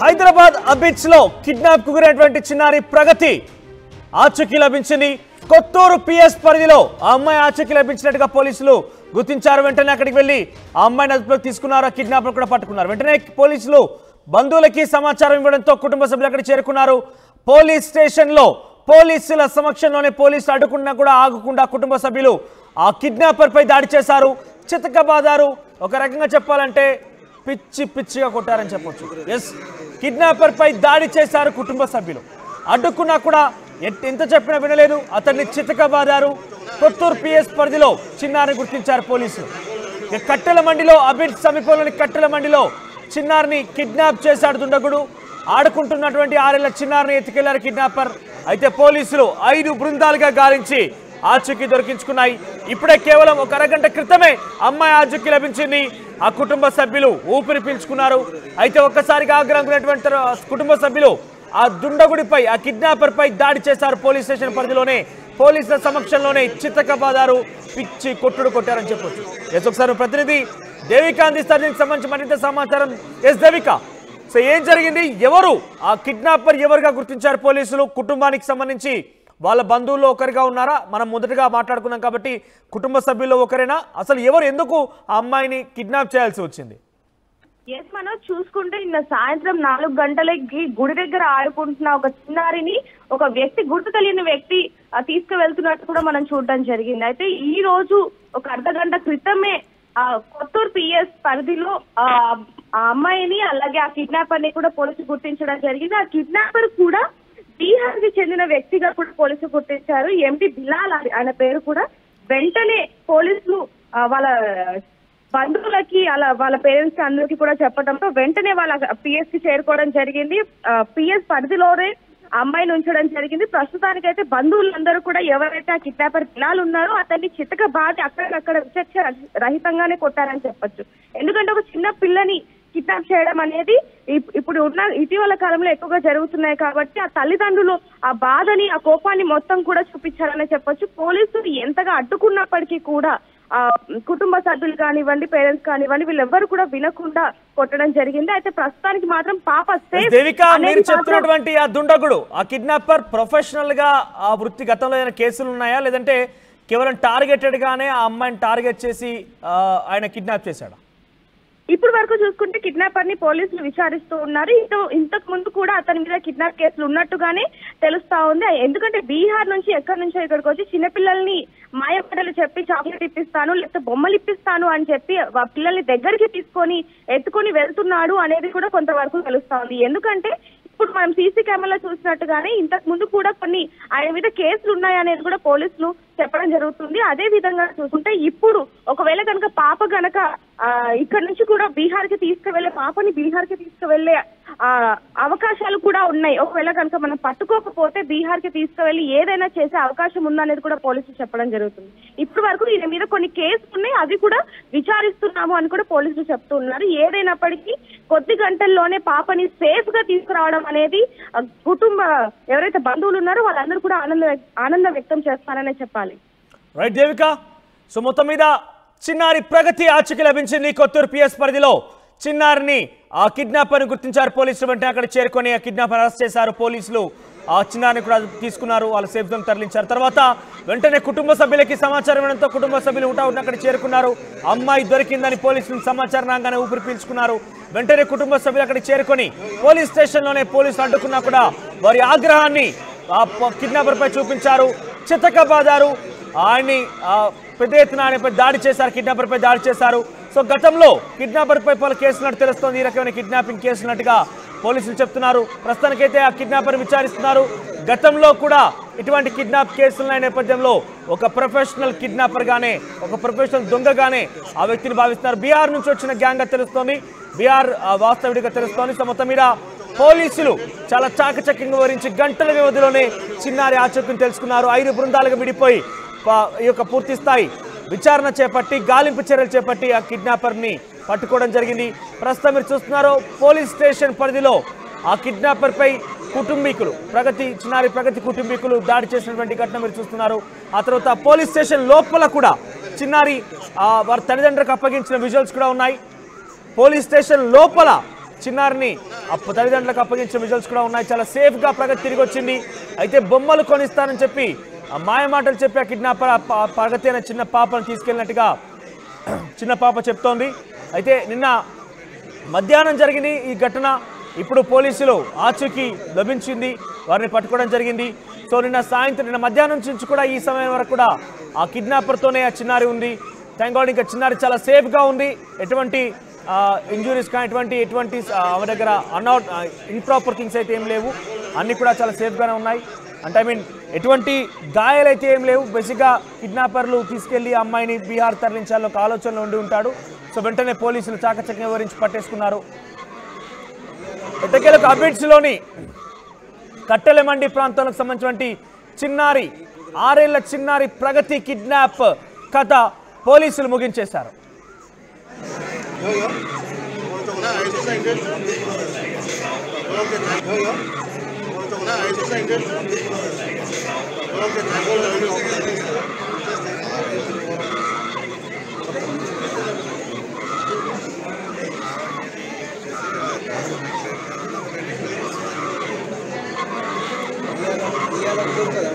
హైదరాబాద్ అబిడ్స్ లో కిడ్నాప్ కు గురైనటువంటి చిన్నారి ప్రగతి ఆచూకీ లభించింది. కొత్తూరు పిఎస్ పరిధిలో ఆ అమ్మాయి ఆచూకీ లభించినట్టుగా పోలీసులు గుర్తించారు. వెంటనే అక్కడికి వెళ్లి ఆ అమ్మాయిని అదుపులోకి తీసుకున్నారు. ఆ కిడ్నాపర్ కూడా పట్టుకున్నారు. వెంటనే పోలీసులు బంధువులకి సమాచారం ఇవ్వడంతో కుటుంబ సభ్యులు అక్కడికి చేరుకున్నారు. పోలీస్ స్టేషన్ లో పోలీసుల సమక్షంలోనే పోలీసులు అడ్డుకున్నా కూడా ఆగకుండా కుటుంబ సభ్యులు ఆ కిడ్నాపర్ పై దాడి చేశారు. చితకబాదారు. ఒక రకంగా చెప్పాలంటే పిచ్చి పిచ్చిగా కొట్టారని చెప్పొచ్చు. ఎస్, కిడ్నాపర్ పై దాడి చేశారు కుటుంబ సభ్యులు. అడ్డుకున్నా కూడా ఎంత చెప్పినా వినలేదు. అతన్ని చితకబాదారు. కొత్తూరు పిఎస్ పరిధిలో చిన్నారిని గుర్తించారు పోలీసులు. కట్టెల మండిలో అబిడ్స్ సమీపంలోని కట్టెల మండిలో చిన్నారిని కిడ్నాప్ చేశాడు దుండగుడు. ఆడుకుంటున్నటువంటి 6 ఏళ్ల చిన్నారిని ఎత్తుకెళ్లారు కిడ్నాపర్. అయితే పోలీసులు 5 బృందాలుగా గాలించి ఆచూకీ దొరికించుకున్నాయి. ఇప్పుడే కేవలం ఒక అరగంట క్రితమే అమ్మాయి ఆచూకీ లభించింది. ఆ కుటుంబ సభ్యులు ఊపిరి పీల్చుకున్నారు. అయితే ఒక్కసారిగా ఆగ్రహంకున్నటువంటి కుటుంబ సభ్యులు ఆ దుండగుడిపై ఆ కిడ్నాపర్ పై దాడి చేశారు. పోలీస్ స్టేషన్ పరిధిలోనే పోలీసుల సమక్షంలోనే చితకబాదారు. పిచ్చి కొట్టుడు కొట్టారని చెప్పొచ్చు. ఎస్, ఒకసారి ప్రతినిధి దేవిక అందిస్తారు దీనికి సంబంధించి మరింత సమాచారం. ఎస్ దేవిక, సో ఏం జరిగింది? ఎవరు ఆ కిడ్నాపర్ ఎవరుగా గుర్తించారు పోలీసులు? కుటుంబానికి సంబంధించి వాళ్ళ బంధువుల్లో ఒకరిగా ఉన్నారా? మనం మొదటగా మాట్లాడుకున్నాం కాబట్టి కుటుంబ సభ్యుల్లో ఒకరేనా? అసలు ఎవరు ఎందుకు ఆ అమ్మాయిని కిడ్నాప్ చేయాల్సి వచ్చింది? ఎస్, మనం చూసుకుంటే నిన్న సాయంత్రం 4 గంటలకి గుడి దగ్గర ఆడుకుంటున్న ఒక చిన్నారిని ఒక వ్యక్తి, గుర్తు తెలియని వ్యక్తి తీసుకువెళ్తున్నట్టు కూడా మనం చూడడం జరిగింది. అయితే ఈ రోజు ఒక అర్ధగంట క్రితమే కొత్తూరు పిఎస్ పరిధిలో ఆ అమ్మాయిని అలాగే ఆ కిడ్నాపర్ ని కూడా పోలీసులు గుర్తించడం జరిగింది. ఆ కిడ్నాపర్ కూడా బీహార్ కి చెందిన వ్యక్తిగా కూడా పోలీసులు గుర్తించారు. ఎండి బిలాల్ ఆయన పేరు కూడా. వెంటనే పోలీసులు వాళ్ళ బంధువులకి అలా వాళ్ళ పేరెంట్స్ అందరికి కూడా చెప్పడంతో వెంటనే వాళ్ళ పిఎస్ కి చేరుకోవడం జరిగింది. పిఎస్ పరిధిలోనే అమ్మాయిని ఉంచడం జరిగింది. ప్రస్తుతానికైతే బంధువులందరూ కూడా ఎవరైతే ఆ కిడ్నాపర్ బిలాల్ ఉన్నారో అతన్ని చితక బాధి అక్కడక్కడ విచక్ష రహితంగానే కొట్టారని చెప్పొచ్చు. ఎందుకంటే ఒక చిన్న పిల్లని కిడ్నాప్ చేయడం అనేది ఇప్పుడు ఉన్న ఇటీవల కాలంలో ఎక్కువగా జరుగుతున్నాయి కాబట్టి ఆ తల్లిదండ్రులు ఆ బాధని ఆ కోపాన్ని మొత్తం కూడా చూపించారని చెప్పొచ్చు. పోలీసులు ఎంతగా అడ్డుకున్నప్పటికీ కూడా కుటుంబ సభ్యులు కానివ్వండి, పేరెంట్స్ కానివ్వండి, వీళ్ళెవ్వరు కూడా వినకుండా కొట్టడం జరిగింది. అయితే ప్రస్తుతానికి మాత్రం పాప సేఫ్. దేవిక, మీరు చెప్తున్నటువంటి ఆ దుండగుడు, ఆ కిడ్నాపర్ ప్రొఫెషనల్ గా ఆ వృత్తి గతంలో ఏదైనా కేసులు ఉన్నాయా, లేదంటే కేవలం టార్గెటెడ్ గానే ఆ అమ్మాయిని టార్గెట్ చేసి ఆయన కిడ్నాప్ చేశాడా? ఇప్పుడు వరకు చూసుకుంటే కిడ్నాపర్ ని పోలీసులు విచారిస్తూ ఉన్నారు. ఇంతకు ముందు కూడా అతని మీద కిడ్నాప్ కేసులు ఉన్నట్టుగానే తెలుస్తా ఉంది. ఎందుకంటే బీహార్ నుంచి ఎక్కడి నుంచో ఇక్కడికి వచ్చి చిన్నపిల్లల్ని మాయమాటలు చెప్పి చాక్లెట్ ఇప్పిస్తాను లేకపోతే బొమ్మలు ఇప్పిస్తాను అని చెప్పి పిల్లల్ని దగ్గరికి తీసుకొని ఎత్తుకొని వెళ్తున్నాడు అనేది కూడా కొంతవరకు తెలుస్తా ఉంది. ఎందుకంటే ఇప్పుడు మనం సీసీ కెమెరాలో చూసినట్టుగానే ఇంతకు ముందు కూడా కొన్ని ఆయన మీద కేసులు ఉన్నాయనేది కూడా పోలీసులు చెప్పడం జరుగుతుంది. అదే విధంగా చూసుకుంటే ఇప్పుడు ఒకవేళ కనుక పాప గనక ఇక్కడ నుంచి కూడా బీహార్ కి తీసుకువెళ్లే పాపని బీహార్ కి తీసుకువెళ్లే అవకాశాలు కూడా ఉన్నాయి. ఒకవేళ కనుక మనం పట్టుకోకపోతే బీహార్ కి తీసుకువెళ్లి ఏదైనా చేసే అవకాశం ఉందనేది కూడా పోలీసులు చెప్పడం జరుగుతుంది. ఇప్పటి వరకు ఈయన మీద కొన్ని కేసులు ఉన్నాయి, అవి కూడా విచారిస్తున్నాము అని కూడా పోలీసులు చెప్తూ ఉన్నారు. ఏదైనప్పటికీ కొద్ది గంటల్లోనే పాపని సేఫ్ గా తీసుకురావడం అనేది కుటుంబ ఎవరైతే బంధువులు ఉన్నారో వాళ్ళందరూ కూడా ఆనందం వ్యక్తం చేస్తారనే చెప్పాలి. రైట్ దేవిక, సో మొత్తం మీద చిన్నారి ప్రగతి ఆచూకీ లభించింది. కొత్తూరు పిఎస్ పరిధిలో చిన్నారిని ఆ కిడ్నాపర్ ని గుర్తించారు పోలీసులు. వెంటనే అక్కడ చేరుకొని ఆ కిడ్నాపర్ అరెస్ట్ చేశారు పోలీసులు. ఆ చిన్నారిని కూడా తీసుకున్నారు, వాళ్ళ సేఫ్ జోన్ తరలించారు. తర్వాత వెంటనే కుటుంబ సభ్యులకి సమాచారం ఇవ్వడంతో కుటుంబ సభ్యులు ఉంటా అక్కడ చేరుకున్నారు. అమ్మాయి దొరికిందని పోలీసులు సమాచారం రాగానే ఊపిరి పీల్చుకున్నారు. వెంటనే కుటుంబ సభ్యులు అక్కడికి చేరుకొని పోలీస్ స్టేషన్లోనే పోలీసులు అడ్డుకున్నా కూడా వారి ఆగ్రహాన్ని ఆ కిడ్నాపర్ పై చూపించారు. చితకబాదారు. ఆయన్ని పెద్ద ఎత్తున ఆయనపై దాడి చేశారు. కిడ్నాపర్ పై దాడి చేశారు. సో గతంలో కిడ్నాపర్ పై పలు కేసులు తెలుస్తోంది. ఈ రకమైన కిడ్నాపింగ్ కేసులున్నట్టుగా పోలీసులు చెప్తున్నారు. ప్రస్తుతానికైతే ఆ కిడ్నాపర్ విచారిస్తున్నారు. గతంలో కూడా ఇటువంటి కిడ్నాప్ కేసుల నేపథ్యంలో ఒక ప్రొఫెషనల్ కిడ్నాపర్ గానే, ఒక ప్రొఫెషనల్ దొంగగానే ఆ వ్యక్తిని భావిస్తున్నారు. బీహార్ నుంచి వచ్చిన గ్యాంగ్ గా తెలుస్తోంది, బీహార్ వాస్తవిడిగా తెలుస్తోంది. సో మొత్తం మీద పోలీసులు చాలా చాకచక్యంగా వివరించి గంటల వ్యవధిలోనే చిన్నారి ఆచూకీని తెలుసుకున్నారు. 5 బృందాలుగా విడిపోయి ఈ యొక్క పూర్తి స్థాయి విచారణ చేపట్టి గాలింపు చర్యలు చేపట్టి ఆ కిడ్నాపర్ ని పట్టుకోవడం జరిగింది. ప్రస్తుతం మీరు చూస్తున్నారు పోలీస్ స్టేషన్ పరిధిలో ఆ కిడ్నాపర్ పై కుటుంబీకులు చిన్నారి ప్రగతి కుటుంబీకులు దాడి చేసినటువంటి ఘటన మీరు చూస్తున్నారు. ఆ తర్వాత పోలీస్ స్టేషన్ లోపల కూడా చిన్నారి వారి తల్లిదండ్రులకు అప్పగించిన విజువల్స్ కూడా ఉన్నాయి. పోలీస్ స్టేషన్ లోపల చిన్నారిని తల్లిదండ్రులకు అప్పగించిన విజువల్స్ కూడా ఉన్నాయి. చాలా సేఫ్గా ప్రగతి తిరిగి వచ్చింది. అయితే బొమ్మలు కొనిస్తానని చెప్పి మాయ మాటలు చెప్పి ఆ కిడ్నాపర్ ప్రగతి అనే చిన్న పాపను తీసుకెళ్ళినట్టుగా చిన్న పాప చెప్తోంది. అయితే నిన్న మధ్యాహ్నం జరిగింది ఈ ఘటన. ఇప్పుడు పోలీసులు ఆచూకీ లభించింది, వారిని పట్టుకోవడం జరిగింది. సో నిన్న మధ్యాహ్నం నుంచి కూడా ఈ సమయం వరకు కూడా ఆ కిడ్నాపర్తోనే ఆ చిన్నారి ఉంది. థ్యాంక్ గాడ్ ఇంకా చిన్నారి చాలా సేఫ్గా ఉంది. ఎటువంటి ఇంజురీస్ కానీ ఎటువంటి ఆమె దగ్గర ఇంప్రాపర్ థింగ్స్ అయితే ఏం లేవు. అన్నీ కూడా చాలా సేఫ్గానే ఉన్నాయి. అంటే ఎటువంటి గాయాలైతే ఏం లేవు. బేసిక్గా కిడ్నాపర్లు తీసుకెళ్లి అమ్మాయిని బీహార్ తరలించాలని ఒక ఆలోచనలో ఉండి ఉంటాడు. సో వెంటనే పోలీసులు చాకచక్యం వివరించి పట్టేసుకున్నారు. ఎట్టకేలకు అబిడ్స్లోని కట్టెలమండి ప్రాంతాలకు సంబంధించినటువంటి చిన్నారి 6 ఏళ్ల చిన్నారి ప్రగతి కిడ్నాప్ కథ పోలీసులు ముగించేశారు. ఇవాళ